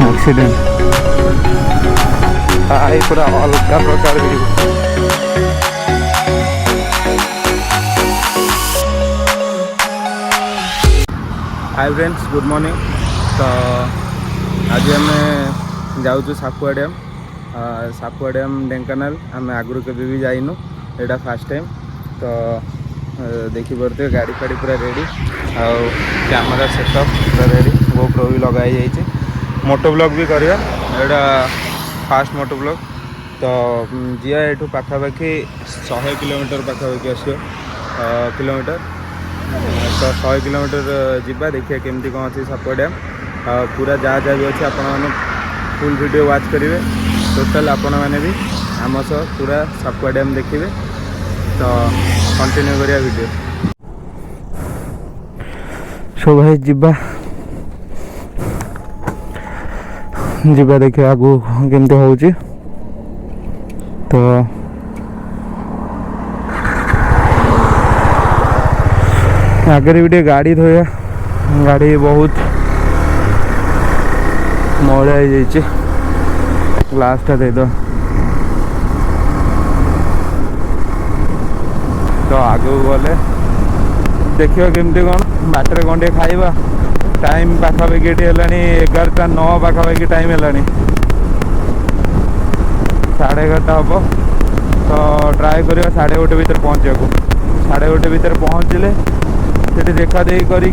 Accident I पूरा अलग प्रकार view. Hi friends, good morning. तो आज आम जाऊँ सापुआ डैम। सापुआ डैम ढेंकानाल आम आगुरी के भी जाइनु, यहाँ फास्ट टाइम। तो देखिपे गाड़ी फाड़ी पूरा रेडी, आउ कैमेरा सेटअप पूरा रेडी, गोप्रो भी लगाई जाइए। मोटो ब्लॉग भी करवा, यहाँ फास्ट मोटो ब्लॉग। तो जिया ये पाखापाखि 100 किलोमीटर पाखापाखि आस किलोमीटर। तो 100 किलोमीटर जीवा, देखिए केमती कौन अच्छी सापुआ डैम। पूरा जहाँ जहाँ भी अच्छे आपने फुल वीडियो वाच करेंगे। टोटाल आपण मैंने भी आम सह पूरा सापुआ डैम देखिए। तो कंटिन्यू करिया वीडियो। सो भाई जीवा जीवा देखिए आगू केमती होची। तो आगे भी गाड़ी धोया, गाड़ी बहुत मैला हो जाइए। ग्लासटा दे दो। तो आगे गले देखिए केमती कौन बाटर कौन टे खाइबा। टाइम पाखापाखि ये 11:09 पाखापाखि टाइम है, 11:30 हम। तो ट्राए कर 1:30 भितर पहुँचा। 1:30 भितर पहुँचले से देखा देखी करी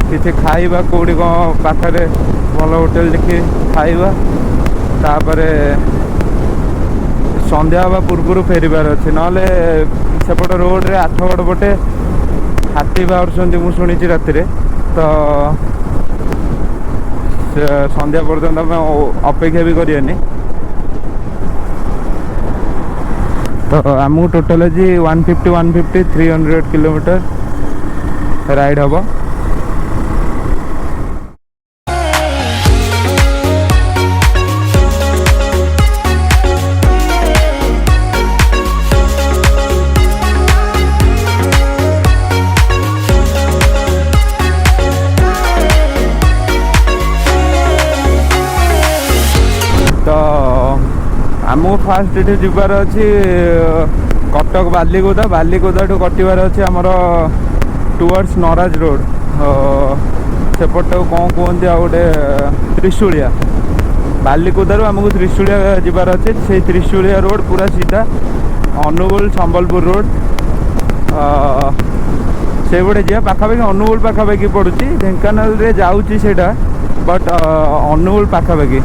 किसी खाइबा कौटी कौन पाखे भल होटेल देखी खाइबा। तापर संध्या हवा पूर्व फेरबार अच्छे, ना सेपट रोड रे 8गड़ पटे हाथी बाहर मुझे शुणी राति। तो संध्या पर्यटन आम अपेक्षा भी करें। तो आमको टोटाल आज 150 300 किलोमीटर राइड हम। तो आमको फास्ट ये जीवार अच्छी कटक बालिकुदा, बालिकुदा ठू कटार अच्छे आमर टुवर्ड्स नराज रोड। सेपट कौन कहते आ गए त्रिशूलिया। बालिकुदारू आमको त्रिशूलिया जीवार अच्छे। से त्रिशूलिया रोड पूरा सीधा अनुगुल संबलपुर रोड से बड़े जा पाखापाखि अनुगुल पाखापाखि पड़ू। ढेंकानाल रे जाऊँगी से बट अनुगुल पाखापाखि।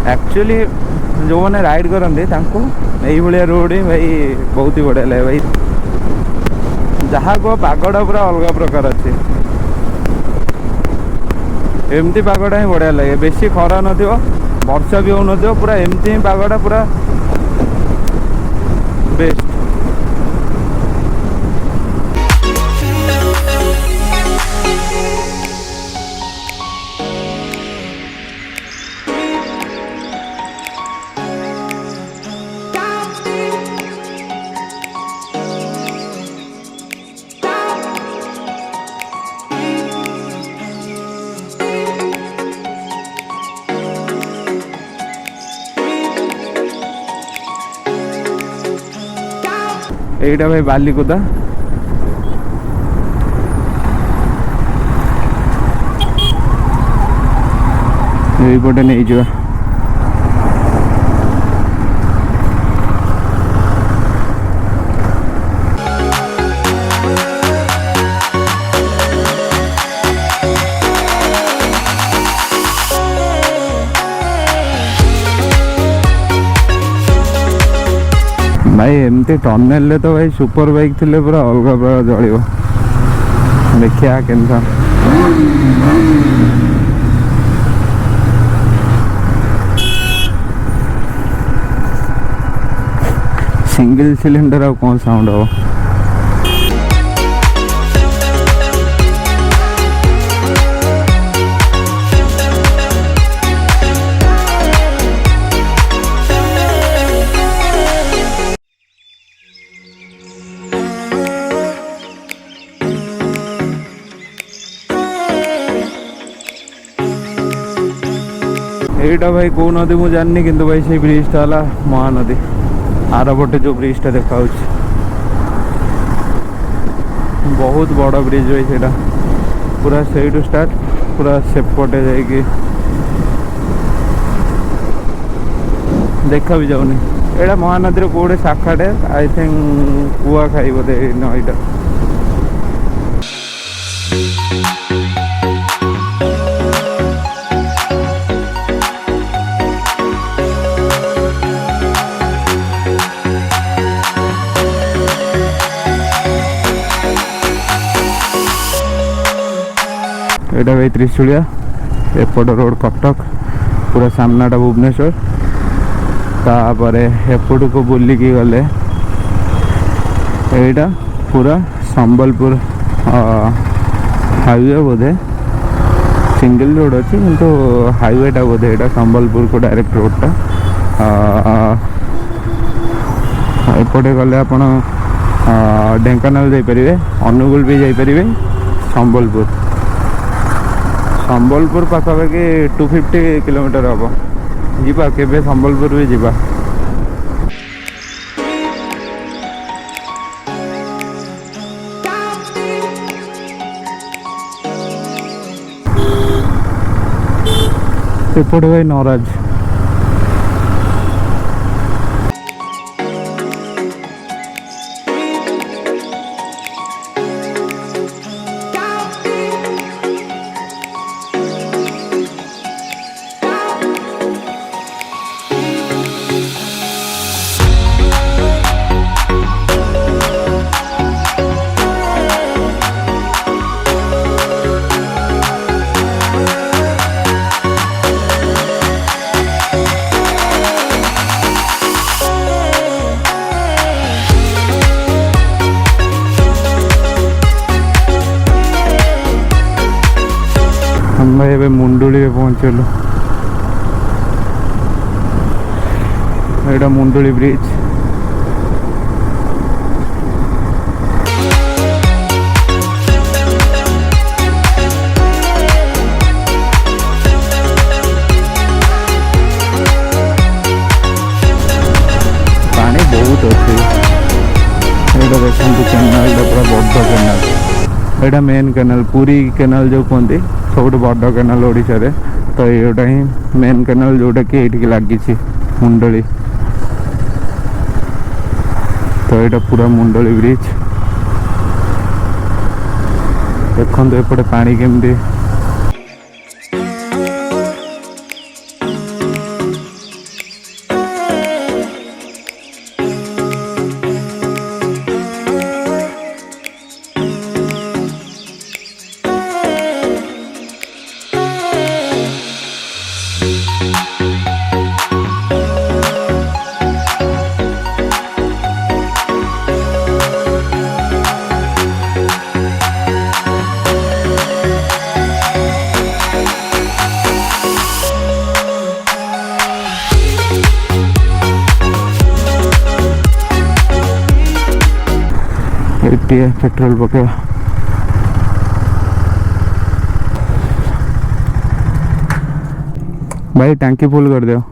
एक्चुअली जो मैंने राइड करते यही रोड ही भाई बहुत ही बढ़िया लगे भाई। जहाँ को पागटा पूरा अलग प्रकार अच्छे, एमती पागटा ही बढ़िया लगे। बेसी खरा न वर्षा भी हो, पूरा एमती ही पागटा पूरा बेस्ट। এইটা ভাই বালিকুদা। এইপଟେ ନେଇଯିବା। भाई एमती टनेल तो भाई सुपर बाइक थी पूरा अलग प्रकार जलियो देखिया केनसा सिंगल सिलेंडर आ कौन साउंड हो এইটা ভাই কোন নদী মু জানি কিন্তু ভাই সেই ব্রিজটা হলা মহানদী आर पटे जो ब्रिजटा देखा बहुत बड़ ब्रिज भाई से पूरा से स्टार्ट पूरा सेपटे जाकि देखा भी जाऊनी एटा महानदी कौटे शाखाटे आई थिंक कुआ खाई बोधे नईटा एटा भाई त्रिशूलिया एपट रोड कटक पूरा सामनाटा भुवनेश्वर तापर एपट को बुलिकी गले एटा पूरा संबलपुर हाईवे बोधे सिंगल रोड अच्छी किंतु हाईवेटा बोधे एटा संबलपुर को डायरेक्ट रोडटा एपटे गले आपण ढेंकानाल जाइपारे अनुगुल भी जाइपारे संबलपुर संबलपुर पाखापाखि 250 किलोमीटर हम जीवा केबे संबलपुर भी जीवा एपटे भाई नराज हम भाई मुंडुली पहुँचलु एटा मुंडुली ब्रिज पानी बहुत अच्छे देखते केनाल पूरा बड़ केनाल एटा मेन केनाल पूरी केनाल जो कहते सब बड़ केनाल ओडिशा रे तो योटा ही मेन केनाल जोटा कि ये लगी मुंडली तो ये पूरा मुंडली ब्रिज देखो एपटे पानी केमती पेट्रोल पके भाई टंकी फुल कर दो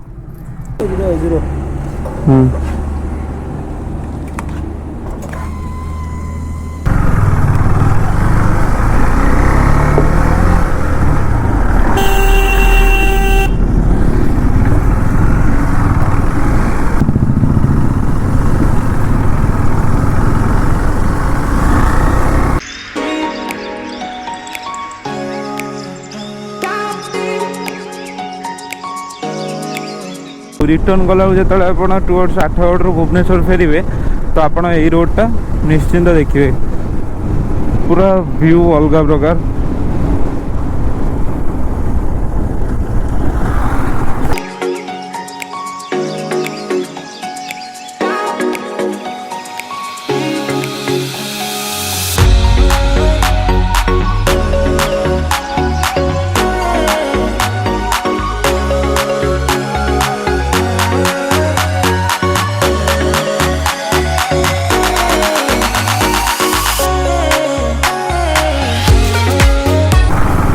रिटर्न गला जो आप टुवर्ड्स आठगड़ भुवनेश्वर फेरवे तो आपड़ यही रोडटा निश्चिंत देखिए पूरा व्यू अलग प्रकार।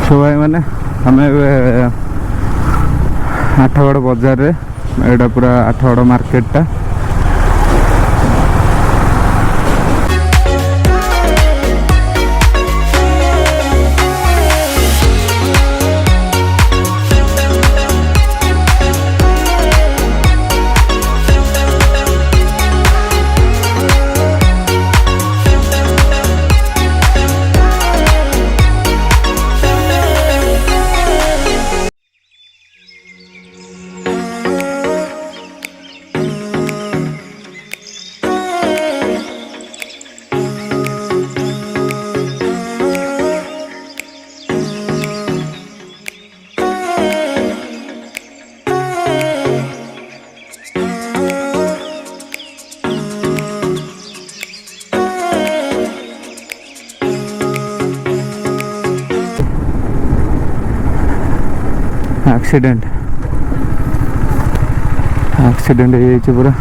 तो भाई मैंने आम आठगड़ बजार रे एटा पूरा आठगड़ मार्केटा एक्सीडेंट हो पूरा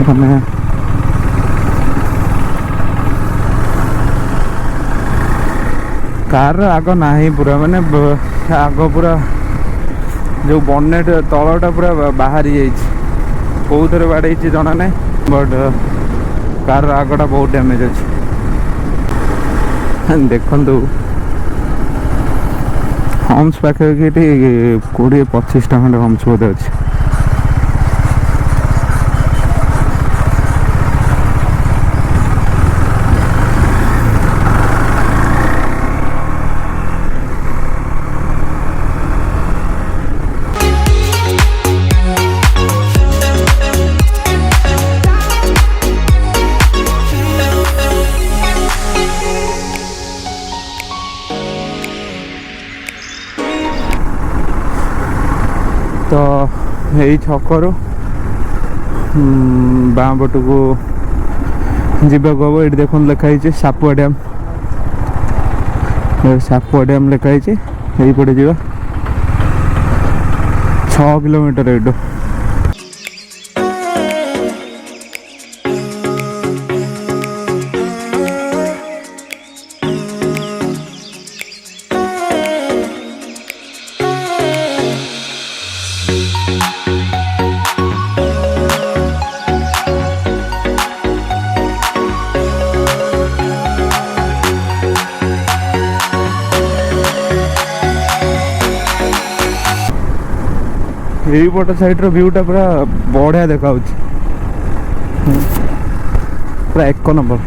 मैंने कार आग ना पूरा माने आग पूरा जो बनेट तलटा पूरा बाहरी कौ थे बाड़े जना ना बट कार आगटा बहुत डैमेज अच्छे देखु हम्स पाखे 20-25 खंड हम्स बोधे अच्छे। तो यही छकर बाँ पट को जीवाक हम ये देख लिखाई सापुआ डैम लिखाई यही पटे जा 6 किलोमीटर एटू यही पट साइड व्यूटा पूरा बढ़िया देखा पूरा 1 नंबर।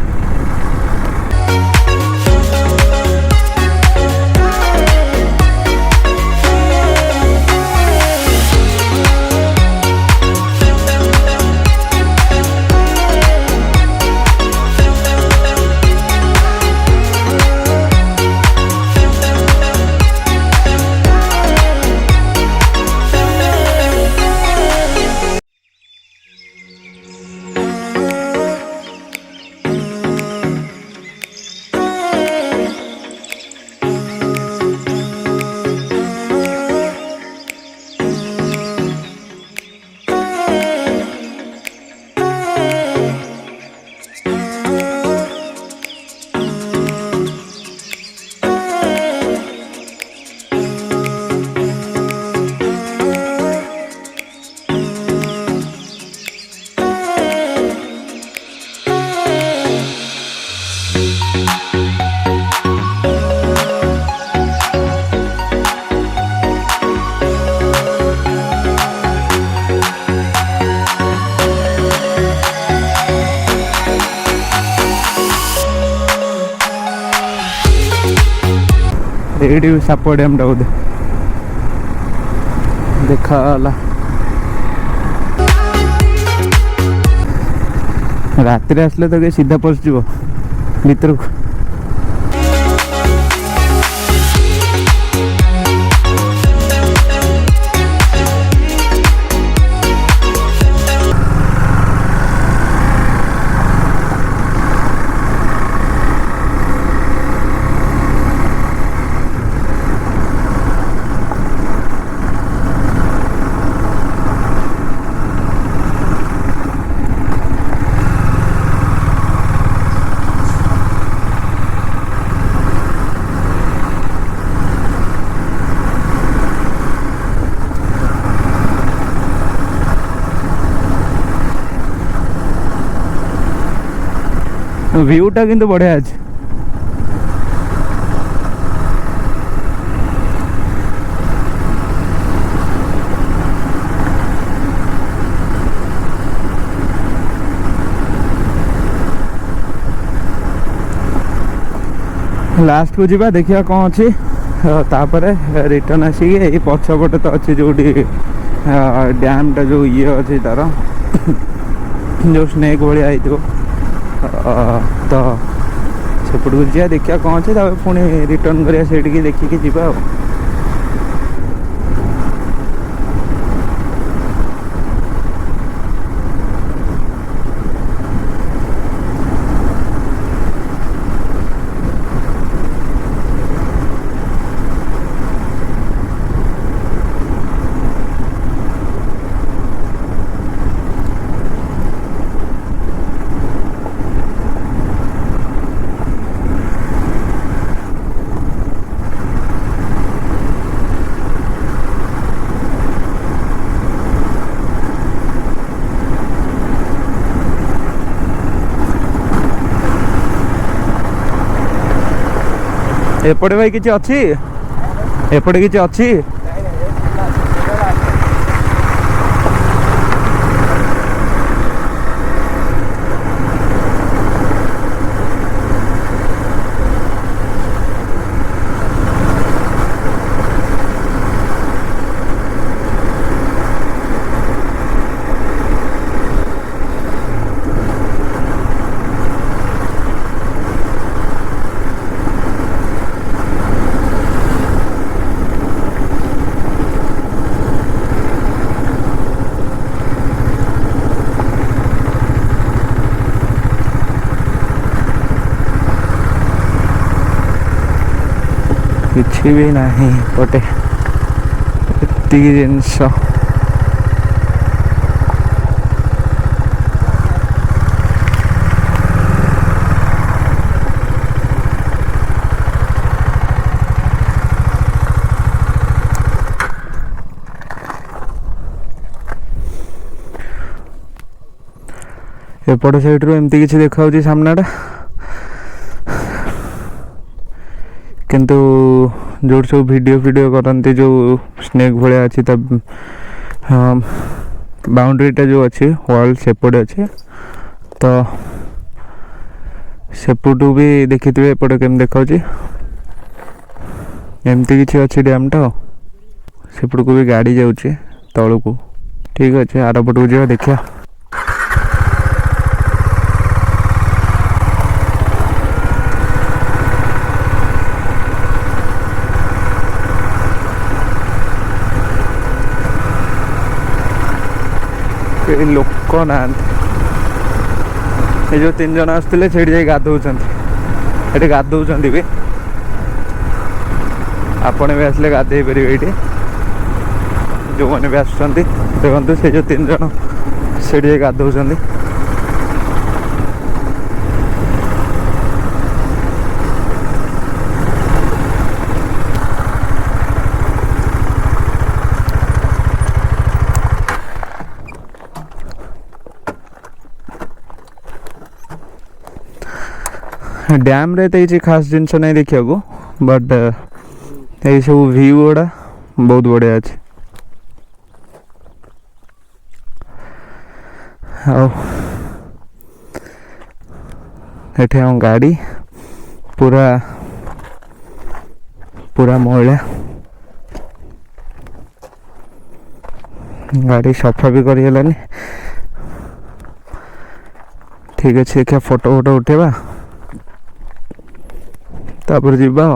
ये सापुआ डैम टा बोधे देखाला ରାତିରେ ଆସିଲେ ତ କେହି ସିଧା ପଶିଯିବ ଭିତରକୁ। ভিউটা কিন্তু বঢ়িয়া আছে। लास्ट को जीवा देखिया कौन अच्छी तापरे रिटर्न आसिक ये पछपटे तो अच्छी जो डैम टा जो ये अच्छी तार जो स्नेक भाया तो सेपट को जा देखिया कौन अच्छे पुणी रिटर्न करिया से देखिकी जीवा। एपटे भाई किसी अच्छी एपटे किसी अच्छी किसी भी नहीं पटे जिनस एपट साइड रू एमती किसी देखा सामनाटा किंतु जो सब वीडियो करती जो स्नेक भाया अच्छी बाउंड्रीटा जो अच्छी वॉल सेपटे अच्छे तो सेपटू भी देखी थे एपटे केम देखा एमती किसी अच्छी डैमटा सेपट को भी गाड़ी जाऊँगी तलू को। ठीक अच्छे आर पटू जा देखिया लोक ना जो 3 जन आसते से गाधौंट गाधौंट भी आपण भी आसले गाधे पारे ये जो मैंने भी आसुँच देखते से जो 3 जन से गाधौंट डैम रे तो ये खास जिनस नहीं देखा को बट ये सब व्यू गुड़ा बहुत बढ़िया अच्छे एठे हम गाड़ी पूरा पूरा मैला गाड़ी सफा भी करी ठीक अच्छे देखिए फोटो फोटो उठेबा तापर जीवा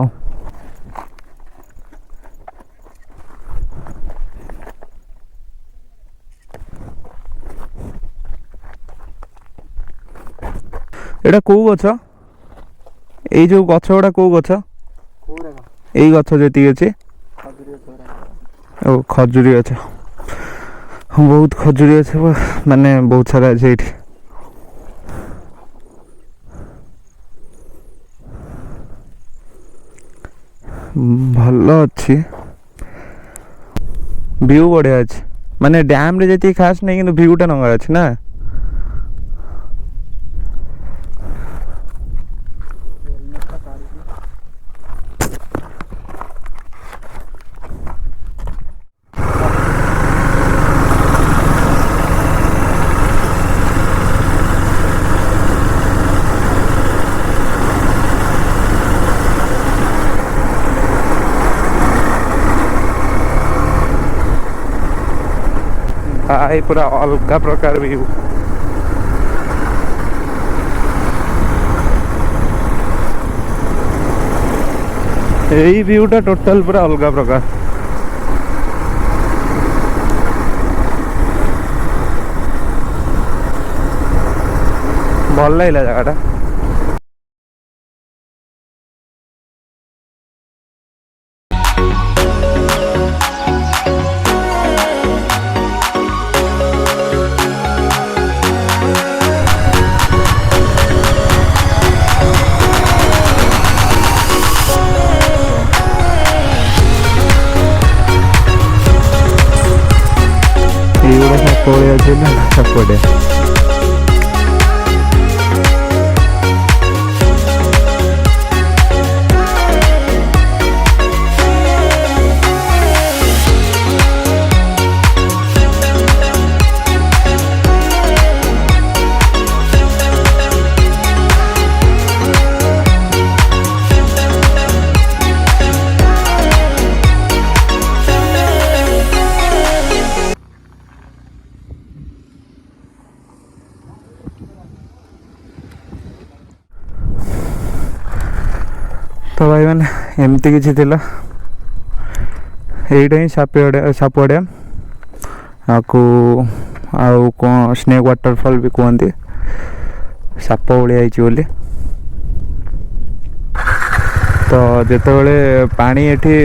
एटा को गछ ए जो गछ गुड़ा को गछ ए गछ जेती अछि ओ खजुरी गछ बहुत खजुरी गछ माने बहुत सारा अछि एठी भल अच्छी व्यू बढ़िया अच्छे माने डैम रे जेती खास नहीं कि व्यूटा नंगा अच्छे ना आई पूरा अलग प्रकार व्यू यही व्यूटा टोटल पूरा अलग प्रकार भल लगा जगटा Sapua तो भाई मैंने एमती किसी यहीटा ही सापुआ डैम आपको आउ कौन स्नेक वाटरफॉल भी कहते साप भाई बोली तो जिते पानी एठी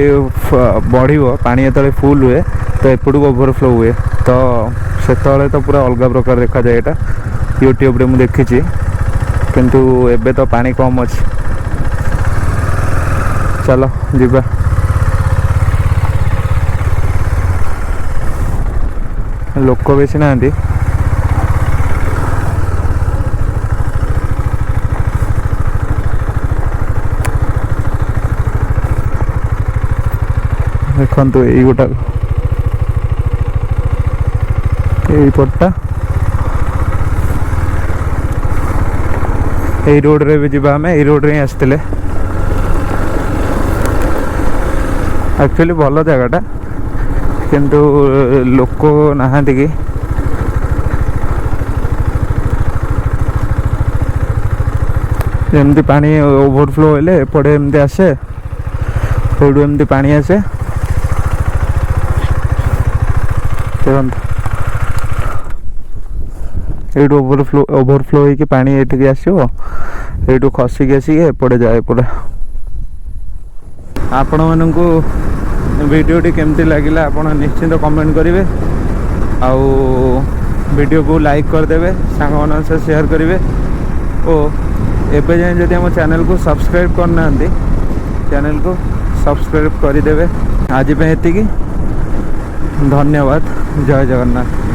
बढ़ पानी जो फुल हुए तो एपटू ओवरफ्लो हुए तो से तो पूरा अलग प्रकार देखा जाए यहाँ यूट्यूब रे मुझे देखी किंतु एबे तो पानी कम अच्छे चलो जीवा लोक बेसी ना देखु यही गोटा पट्टा यही रोड रे भी जीवा हमें यही रोड रे ही आसते एक्चुअली भल जगटा किंतु लोक नहांती कि जमती पानी ओवरफ्लो हेले एपटे एमती आसे एडू एमती पानी आसे एडू ओवरफ्लो होइकी पानी एठिक आसो एडू खसिक आसिक एपटे जाए पूरा आपण मानू वीडियोटी केमती लगिला आपण निश्चिंत कमेंट करेंगे आउ वीडियो को लाइक करदे सांग मान से शेयर करेंगे और एवं जाए जदि आम चैनल को सब्सक्राइब करना चैनल को सब्सक्राइब करदे आज एति धन्यवाद जय जगन्नाथ।